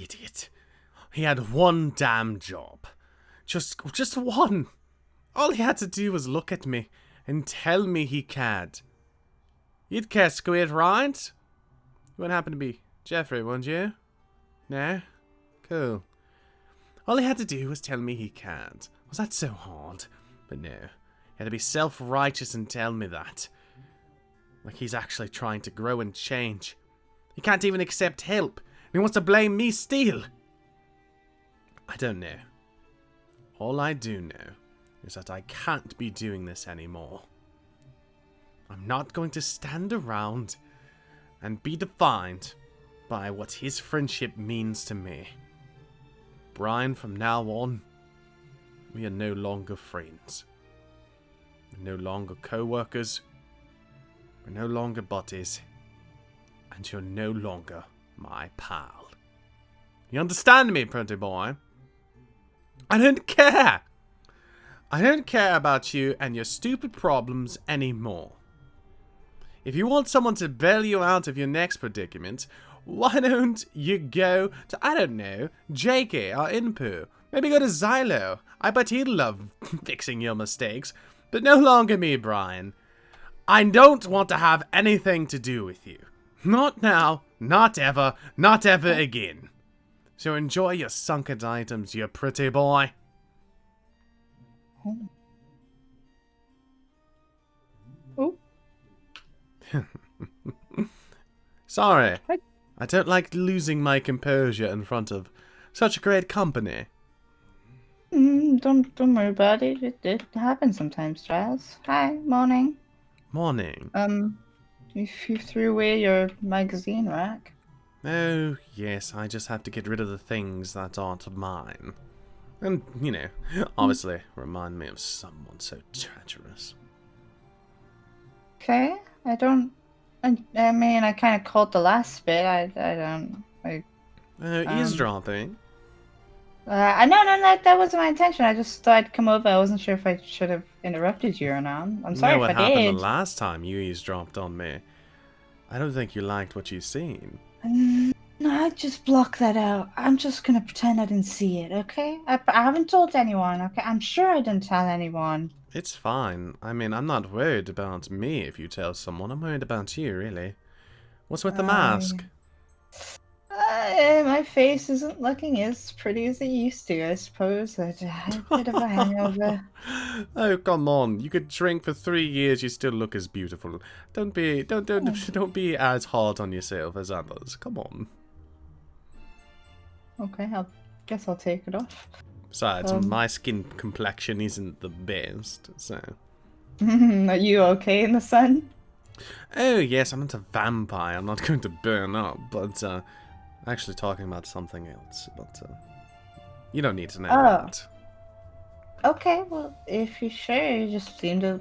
idiot. He had one damn job. Just one. All he had to do was look at me and tell me he cared. You'd care squid, right? You wouldn't happen to be Jeffrey, wouldn't you? No? Cool. All he had to do was tell me he cared. Was that so hard? But no. He had to be self-righteous and tell me that. Like he's actually trying to grow and change. He can't even accept help. And he wants to blame me still. I don't know. All I do know is that I can't be doing this anymore. I'm not going to stand around and be defined by what his friendship means to me. Brian, from now on, we are no longer friends. We're no longer co-workers. We're no longer buddies. And you're no longer my pal. You understand me, pretty boy? I don't care. I don't care about you and your stupid problems anymore. If you want someone to bail you out of your next predicament, why don't you go to, I don't know, JK or Inpu? Maybe go to Xylo. I bet he'd love fixing your mistakes. But no longer me, Brian. I don't want to have anything to do with you. Not now, not ever again. So enjoy your sunken items, you pretty boy. Oh. Sorry. I don't like losing my composure in front of such great company. Don't worry about it. It happens sometimes, Giles. Hi, morning. Morning. You threw away your magazine rack. Oh, yes, I just have to get rid of the things that aren't mine. And, you know, obviously remind me of someone so treacherous. Okay, I mean, I kind of caught the last bit. Eavesdropping? No, that wasn't my intention. I just thought I'd come over. I wasn't sure if I should have interrupted you or not. I'm sorry You know if what I happened did. the last time you eavesdropped on me? I don't think you liked what you seen. No, I just block that out. I'm just gonna pretend I didn't see it, okay? I haven't told anyone, okay? I'm sure I didn't tell anyone. It's fine. I mean, I'm not worried about me if you tell someone. I'm worried about you, really. What's with the mask? My face isn't looking as pretty as it used to, I suppose. I had a bit of a hangover. Oh, come on. You could drink for 3 years, you still look as beautiful. Don't be as hard on yourself as others. Come on. Okay, guess I'll take it off. Besides, my skin complexion isn't the best, so... Are you okay in the sun? Oh, yes, I'm not a vampire. I'm not going to burn up, but, actually talking about something else, but, you don't need to know that. Okay, well, if you're sure, you just seemed a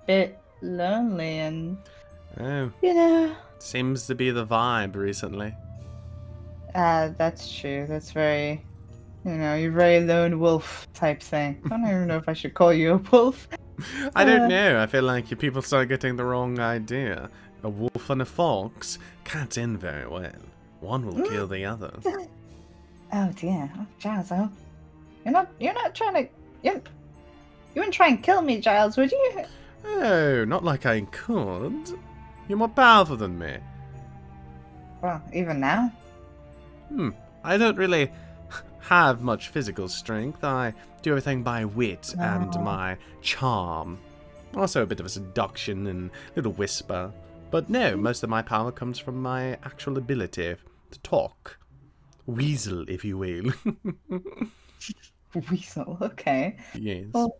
bit lonely and... Oh. You know... Seems to be the vibe recently. That's true. That's very... You know, you're very lone wolf type thing. I don't even know if I should call you a wolf. I don't know. I feel like people start getting the wrong idea. A wolf and a fox can't end very well. One will kill the other. Oh dear. Oh, Giles, you're not trying to... You wouldn't try and kill me, Giles, would you? Oh, not like I could. You're more powerful than me. Well, even now? I don't really have much physical strength. I do everything by wit and my charm. Also a bit of a seduction and a little whisper. But no, most of my power comes from my actual ability to talk. Weasel, if you will. Weasel, okay. Yes. Well,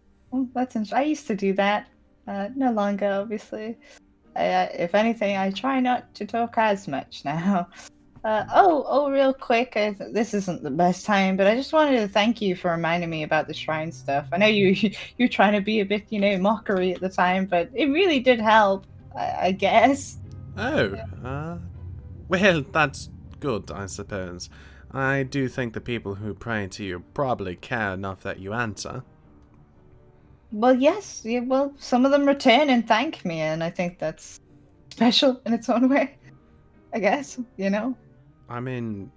that's interesting. I used to do that. No longer, obviously. If anything, I try not to talk as much now. Real quick, this isn't the best time, but I just wanted to thank you for reminding me about the shrine stuff. I know you're trying to be a bit, mockery at the time, but it really did help, I guess. Oh, well, that's good, I suppose. I do think the people who pray to you probably care enough that you answer. Well, yes. Yeah, well, some of them return and thank me, and I think that's special in its own way. I guess, I mean,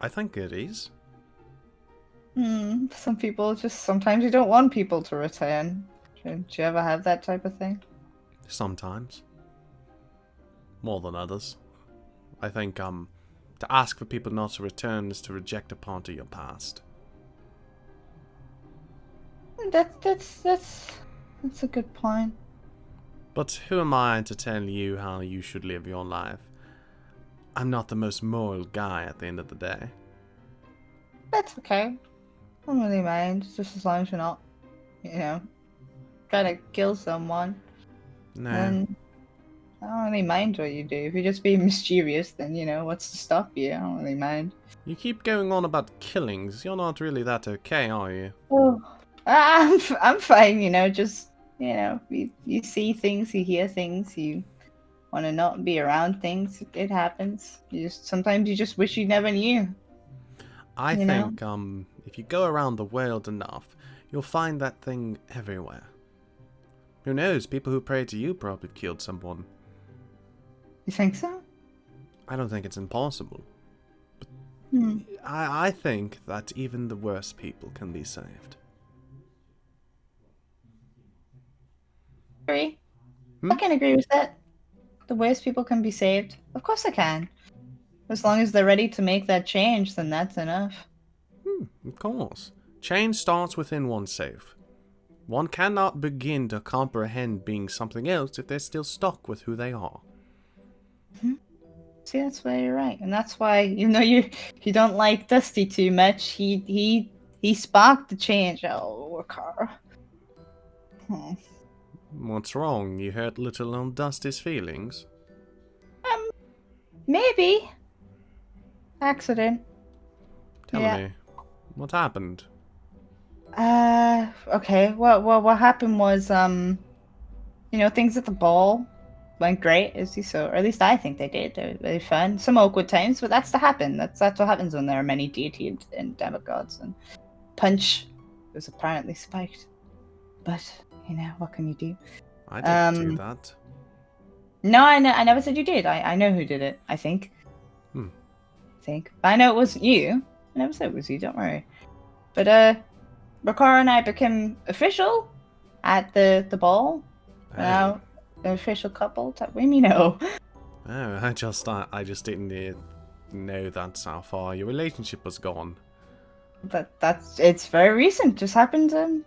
I think it is. Some people sometimes you don't want people to return. Do you ever have that type of thing? Sometimes. More than others. I think, to ask for people not to return is to reject a part of your past. That's a good point. But who am I to tell you how you should live your life? I'm not the most moral guy at the end of the day. That's okay. I don't really mind, just as long as you're not, trying to kill someone. No. And I don't really mind what you do. If you're just being mischievous, then, what's to stop you? I don't really mind. You keep going on about killings. You're not really that okay, are you? Oh, I'm fine, just, you see things, you hear things, you want to not be around things. It happens. Sometimes you just wish you never knew. I think, if you go around the world enough, you'll find that thing everywhere. Who knows, people who pray to you probably killed someone. You think so? I don't think it's impossible. I think that even the worst people can be saved. Agree. I can agree with that. The worst people can be saved. Of course I can. As long as they're ready to make that change, then that's enough. Of course. Change starts within oneself. One cannot begin to comprehend being something else if they're still stuck with who they are. See, that's why you're right, and that's why, even though you don't like Dusty too much, he sparked the change. Oh, Wakara. What's wrong? You hurt little old Dusty's feelings? Maybe. Accident. Tell me, what happened? Okay. What happened was, things at the ball went great, as you saw, or at least I think they did. They were very fun. Some awkward times, but that's to happen. That's what happens when there are many deities and demigods. And Punch was apparently spiked, but what can you do? I didn't do that. No, I never said you did. I know who did it. I think. But I know it wasn't you. I never said it was you. Don't worry. But Rakara and I became official at the ball. Now, an official couple. What do you mean, no? Oh, I just didn't know that's how far your relationship was gone. It's very recent. Just happened a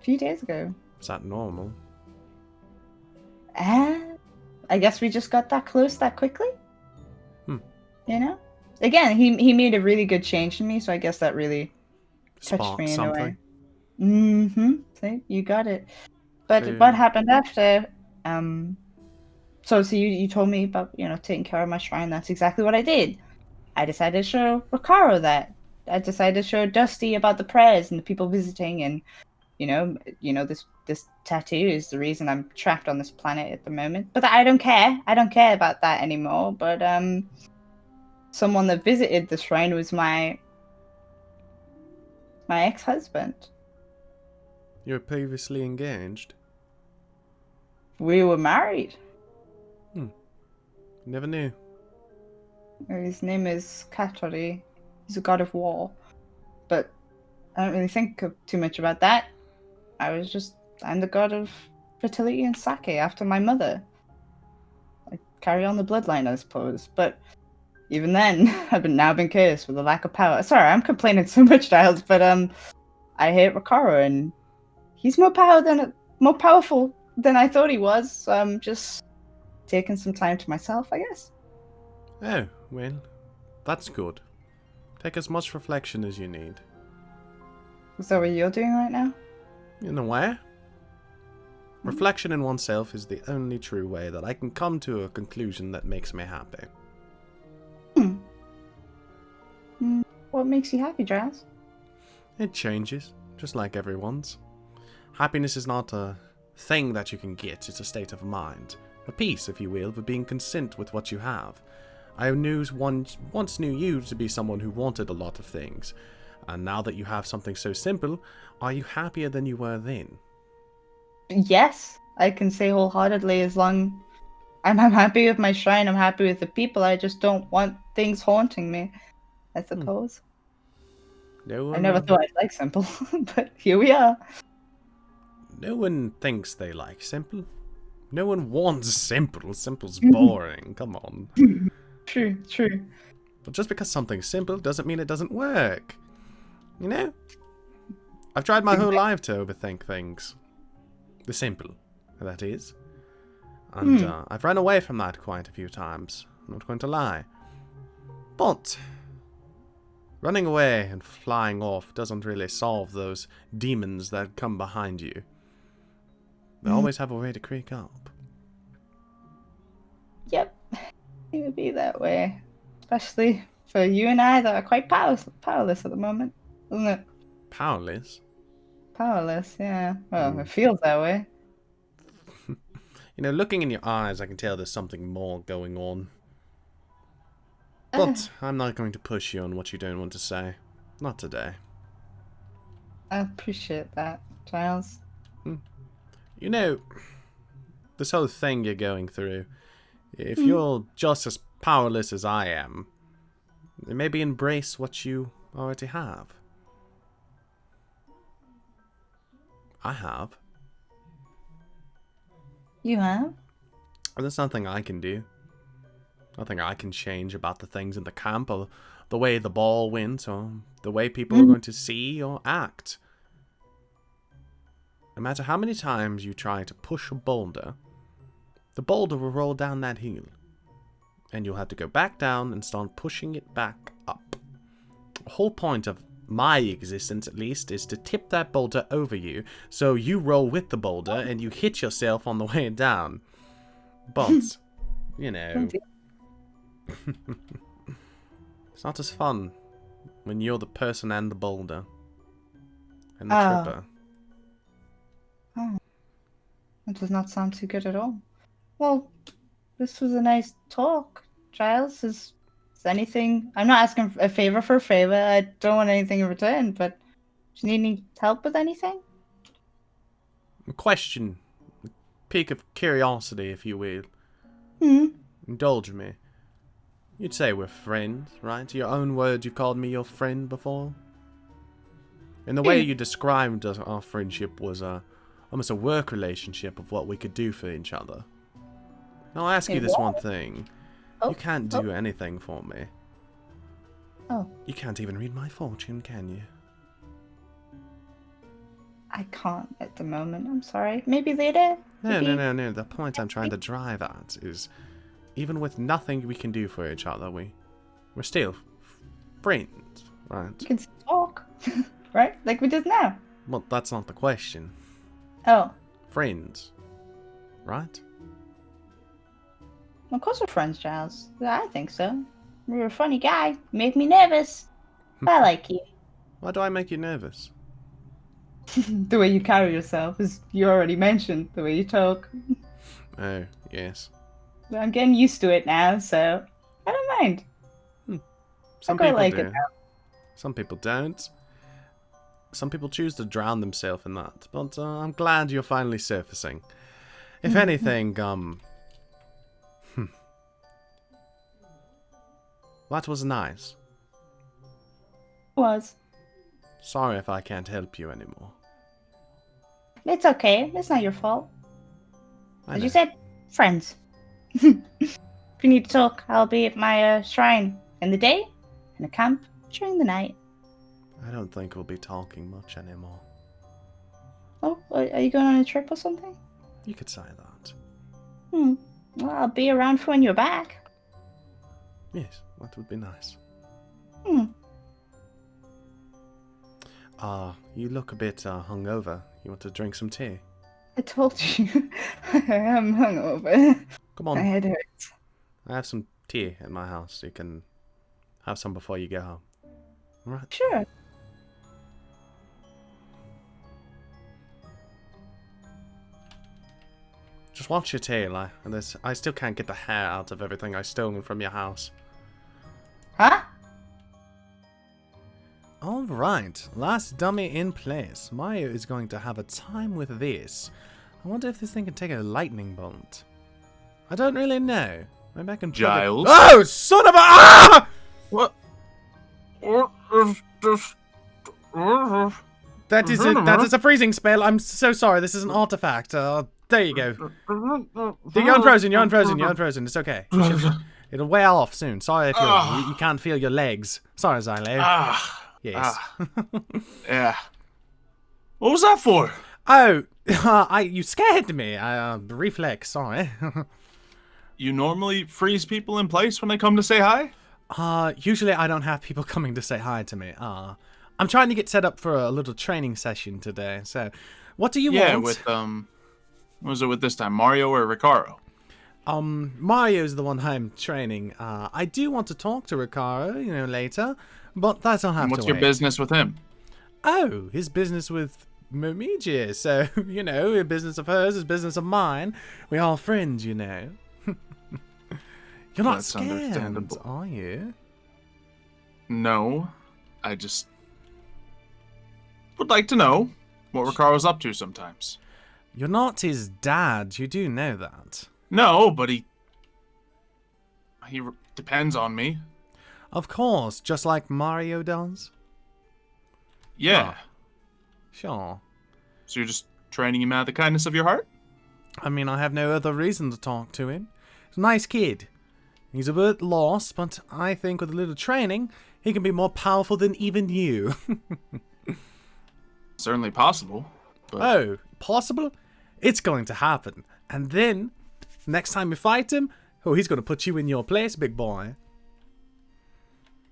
few days ago. Is that normal? I guess we just got that close that quickly. Again, he made a really good change in me, so I guess that really touched me in a way. See, you got it. But what happened after? So you told me about taking care of my shrine. That's exactly what I did. I decided to show Ricaro that. I decided to show Dusty about the prayers and the people visiting, and this tattoo is the reason I'm trapped on this planet at the moment. But I don't care. I don't care about that anymore. But someone that visited the shrine was my ex-husband. You were previously engaged? We were married. Never knew. His name is Katori. He's a god of war. But I don't really think too much about that. I'm the god of fertility and sake after my mother. I carry on the bloodline, I suppose. But even then, I've now been cursed with a lack of power. Sorry, I'm complaining so much, Jyles, but I hate Ricaro, and he's more powerful than I thought he was. So I'm just taking some time to myself, I guess. Oh, well, that's good. Take as much reflection as you need. Is that what you're doing right now? In a way. Reflection in oneself is the only true way that I can come to a conclusion that makes me happy. What makes you happy, Jyles? It changes, just like everyone's. Happiness is not a thing that you can get, it's a state of mind. A peace, if you will, of being content with what you have. I once knew you to be someone who wanted a lot of things. And now that you have something so simple, are you happier than you were then? Yes, I can say wholeheartedly, as long I'm happy with my shrine, I'm happy with the people, I just don't want things haunting me. I suppose. No one, I never thought I'd like simple, but here we are. No one thinks they like simple. No one wants simple. Simple's boring. Come on. True, true. But just because something's simple doesn't mean it doesn't work. You know? I've tried my whole life to overthink things. The simple, that is. And I've run away from that quite a few times. I'm not going to lie. But running away and flying off doesn't really solve those demons that come behind you. They always have a way to creep up. Yep. It would be that way. Especially for you and I that are quite powerless at the moment, isn't it? Powerless? Powerless, yeah. Well, it feels that way. You know, looking in your eyes, I can tell there's something more going on. But I'm not going to push you on what you don't want to say. Not today. I appreciate that, Jyles. You know, this whole thing you're going through, if you're just as powerless as I am, then maybe embrace what you already have. I have. You have? And there's nothing I can do. Nothing I can change about the things in the camp, or the way the ball went, or the way people are going to see or act. No matter how many times you try to push a boulder, the boulder will roll down that hill. And you'll have to go back down and start pushing it back up. The whole point of my existence, at least, is to tip that boulder over you, so you roll with the boulder and you hit yourself on the way down. But, you know, it's not as fun when you're the person and the boulder. And the tripper. Oh. That does not sound too good at all. Well, this was a nice talk, Jyles. Is anything... I'm not asking a favor for a favor. I don't want anything in return, but do you need any help with anything? A question. A peak of curiosity, if you will. Indulge me. You'd say we're friends, right? Your own words, you've called me your friend before. And the way you described our friendship was almost a work relationship of what we could do for each other. Now, I'll ask you this one thing. You can't do anything for me. Oh. You can't even read my fortune, can you? I can't at the moment. I'm sorry. Maybe later? No. The point I'm trying to drive at is, even with nothing we can do for each other, we're still friends, right? You can still talk, right? Like we did now. Well, that's not the question. Oh. Friends, right? Of course we're friends, Jyles. I think so. You're a funny guy. You make me nervous. I like you. Why do I make you nervous? The way you carry yourself, as you already mentioned, the way you talk. Oh, yes. But I'm getting used to it now, so I don't mind. Some I quite people like do. it now. Some people don't. Some people choose to drown themselves in that. But I'm glad you're finally surfacing. If anything, that was nice. It was. Sorry if I can't help you anymore. It's okay. It's not your fault. I As know. you said, friends. If you need to talk, I'll be at my shrine in the day, and a camp during the night. I don't think we'll be talking much anymore. Oh, are you going on a trip or something? You could say that. Well, I'll be around for when you're back. Yes, that would be nice. You look a bit hungover. You want to drink some tea? I told you. I am hungover. Come My on. head hurts. I have some tea at my house. You can have some before you go home. Alright? Sure. Just watch your tail. I still can't get the hair out of everything I've stolen from your house. Huh? Alright, last dummy in place. Mario is going to have a time with this. I wonder if this thing can take a lightning bolt. I don't really know. Maybe I can plug it- Jyles? Oh, son of a... Ah! What? What is this? That is a freezing spell. I'm so sorry. This is an artifact. There you go. You're unfrozen. You're unfrozen. You're unfrozen. It's okay. It'll wear off soon. Sorry if you can't feel your legs. Sorry, Xylo. Yes. Yeah. What was that for? Oh, you scared me. Reflex. Sorry. You normally freeze people in place when they come to say hi? Usually I don't have people coming to say hi to me. I'm trying to get set up for a little training session today. So, what do you want? Yeah, with what was it with this time? Mario or Ricaro? Mario's the one I'm training. I do want to talk to Ricaro, later, but that'll have to wait. What's your business with him? Oh, his business with Momiji. So, a business of hers is business of mine. We're all friends, You're not scared, are you? No. I just would like to know what Ricaro's up to sometimes. You're not his dad. You do know that. No, but he depends on me. Of course, just like Mario does. Yeah. Oh, sure. So you're just training him out of the kindness of your heart? I mean, I have no other reason to talk to him. He's a nice kid. He's a bit lost, but I think with a little training, he can be more powerful than even you. Certainly possible. But... Oh, possible? It's going to happen. And then, next time you fight him, he's going to put you in your place, big boy.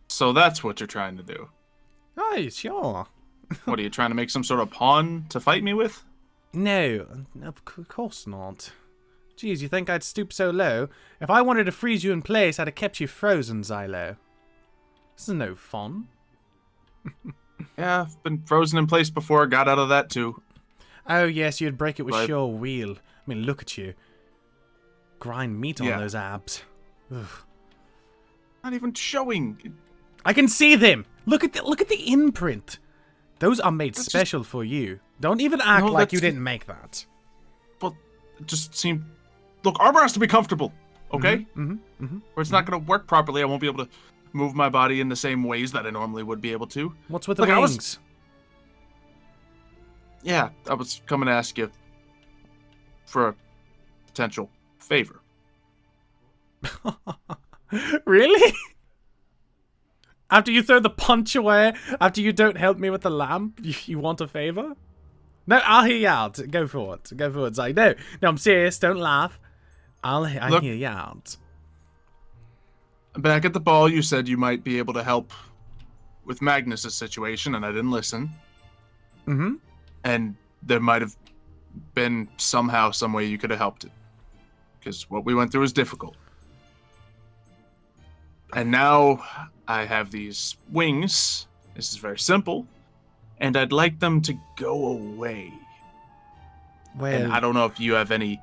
So that's what you're trying to do? Oh, sure. What, are you trying to make some sort of pawn to fight me with? No, of course not. Geez, you think I'd stoop so low? If I wanted to freeze you in place, I'd have kept you frozen, Xylo. This is no fun. Yeah, I've been frozen in place before, got out of that too. Oh yes, you'd break it with sure wheel. I mean, look at you. Grind meat on those abs. Ugh. Not even showing. I can see them! Look at the imprint! Those are made special for you. Don't even act like you didn't make that. Well, it just seemed... Look, armor has to be comfortable, okay? Or it's not going to work properly. I won't be able to move my body in the same ways that I normally would be able to. What's with the wings? Yeah, I was coming to ask you for a potential favor. Really? After you throw the punch away, after you don't help me with the lamp, you want a favor? No, I'll hear you out. Go for it. Go for it, Zay. No, I'm serious. Don't laugh. I'll hear you out. Back at the ball, you said you might be able to help with Magnus's situation, and I didn't listen. Mm-hmm. And there might have been somehow, some way you could have helped it. Because what we went through was difficult. And now I have these wings. This is very simple. And I'd like them to go away. Well, and I don't know if you have any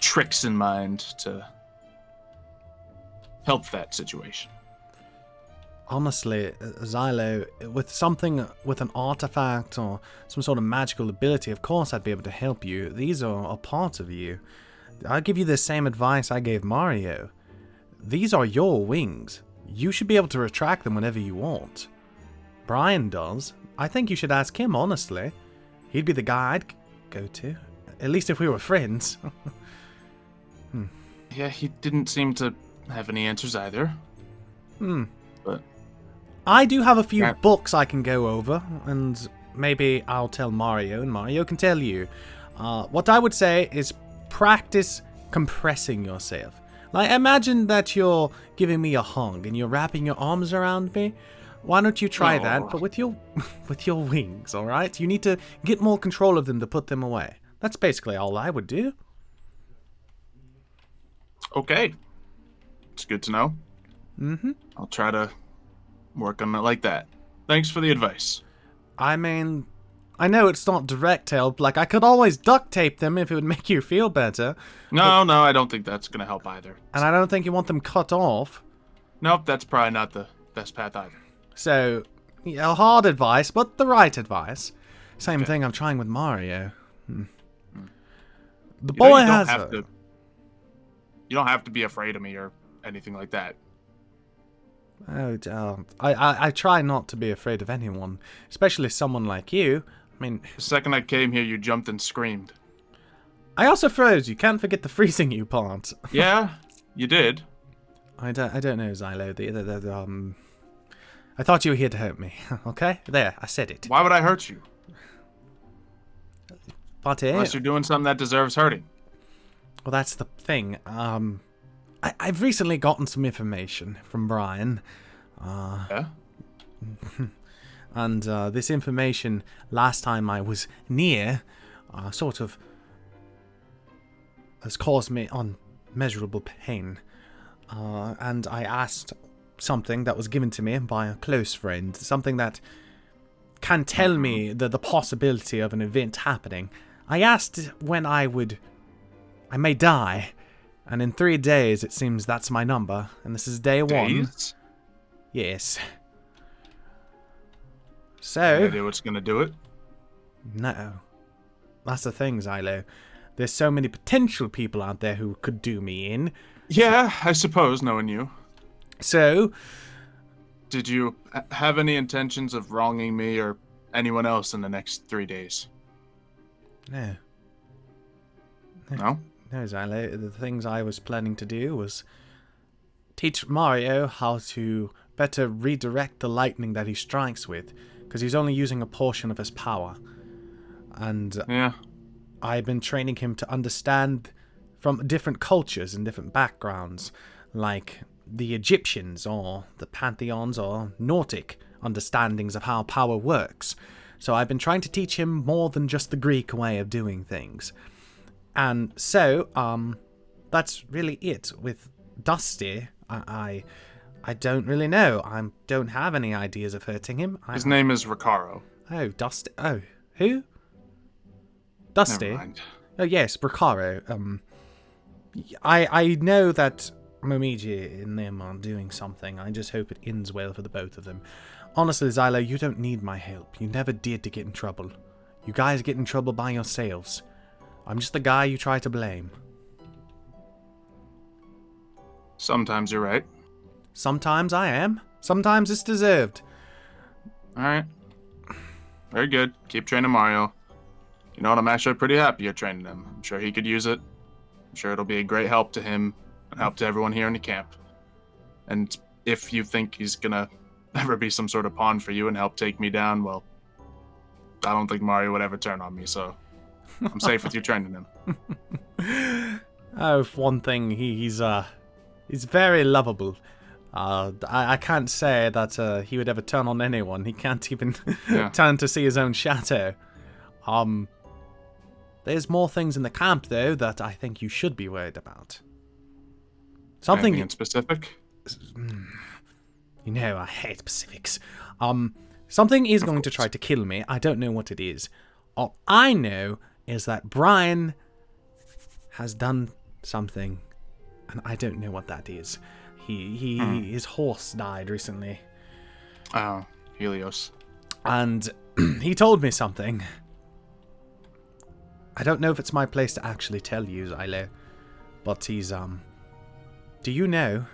tricks in mind to help that situation. Honestly, Xylo, with an artifact or some sort of magical ability, of course I'd be able to help you. These are a part of you. I'll give you the same advice I gave Mario. These are your wings. You should be able to retract them whenever you want. Brian does. I think you should ask him, honestly. He'd be the guy I'd go to. At least if we were friends. Yeah, he didn't seem to have any answers either. But I do have a few books I can go over, and maybe I'll tell Mario, and Mario can tell you. What I would say is practice compressing yourself. Like, imagine that you're giving me a hug, and you're wrapping your arms around me. Why don't you try that, but with your wings, alright? You need to get more control of them to put them away. That's basically all I would do. Okay. It's good to know. Mm-hmm. I'll try to work on it like that. Thanks for the advice. I mean, I know it's not direct help. Like, I could always duct tape them if it would make you feel better. No, I don't think that's going to help either. And I don't think you want them cut off. Nope, that's probably not the best path either. So, yeah, hard advice, but the right advice. Same thing I'm trying with Mario. The boy has You don't have to be afraid of me or anything like that. Oh, I try not to be afraid of anyone, especially someone like you. I mean, The second I came here, you jumped and screamed. I also froze. You can't forget the freezing you part. Yeah, you did. I don't know, Xylo. I thought you were here to hurt me. Okay, there, I said it. Why would I hurt you? But Unless you're doing something that deserves hurting. well, that's the thing. I've recently gotten some information from Brian. Yeah? And this information, last time I was near, sort of has caused me unmeasurable pain. And I asked something that was given to me by a close friend, something that can tell me the possibility of an event happening. I asked when I may die, and in 3 days it seems that's my number, and this is day 1. Days? Yes. Any So, idea what's gonna do it? no. That's the thing, Xylo. There's so many potential people out there who could do me in. Yeah, I suppose, knowing you. So, Did you have any intentions of wronging me or anyone else in the next 3 days? no. No? No, Xylo. The things I was planning to do was teach Mario how to better redirect the lightning that he strikes with, because he's only using a portion of his power. And Yeah. I've been training him to understand from different cultures and different backgrounds, like the Egyptians or the Pantheons or Nordic understandings of how power works. So I've been trying to teach him more than just the Greek way of doing things. And so, that's really it. With Dusty, I don't really know. I don't have any ideas of hurting him. His name is Ricaro. Oh, Dusty. Oh, who? Dusty? Never mind. Oh, yes, Bracaro. I know that Momiji and them are doing something. I just hope it ends well for the both of them. Honestly, Xylo, you don't need my help. You never did to get in trouble. You guys get in trouble by yourselves. I'm just the guy you try to blame. Sometimes you're right. Sometimes I am. Sometimes it's deserved. Alright. Very good. Keep training Mario. You know what, I'm actually pretty happy you're training him. I'm sure he could use it. I'm sure it'll be a great help to him and help to everyone here in the camp. And if you think he's gonna ever be some sort of pawn for you and help take me down, well, I don't think Mario would ever turn on me, so I'm safe with you training him. Oh, for one thing, he's very lovable. I can't say that he would ever turn on anyone. He can't even turn to see his own shadow. There's more things in the camp, though, that I think you should be worried about. Something Anything in specific? You know, I hate specifics. Something is going to try to kill me. I don't know what it is. All I know is that Brian has done something, and I don't know what that is. His horse died recently. Oh, Helios. And he told me something. I don't know if it's my place to actually tell you, Xylo, but he's, do you know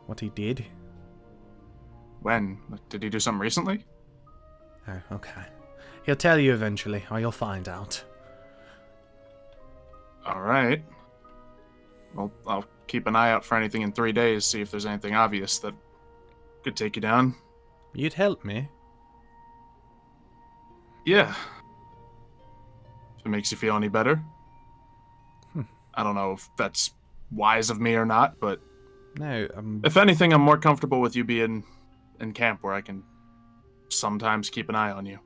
what he did? When? Did he do something recently? Oh, okay. He'll tell you eventually, or you'll find out. Alright. Well, I'll keep an eye out for anything in 3 days, see if there's anything obvious that could take you down. You'd help me? Yeah. If it makes you feel any better. I don't know if that's wise of me or not, but No, if anything, I'm more comfortable with you being in camp where I can sometimes keep an eye on you.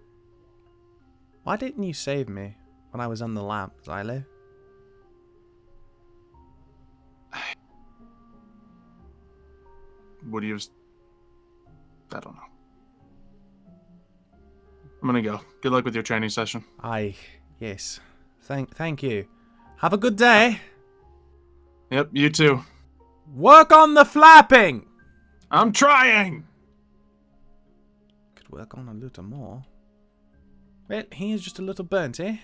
why didn't you save me when I was on the lamp, Xylo? Would you have... I don't know. I'm gonna go. Good luck with your training session. Yes. Thank you. Have a good day. Yep, you too. Work on the flapping! I'm trying! Could work on a little more. Well, he is just a little burnt, eh?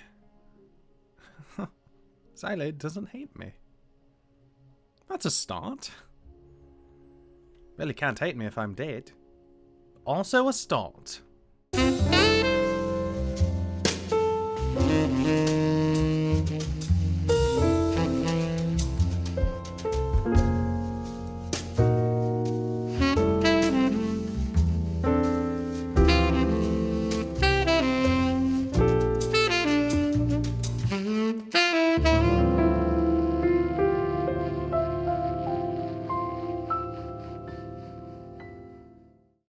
Xylo doesn't hate me. That's a start. Well, he can't hate me if I'm dead. Also a start.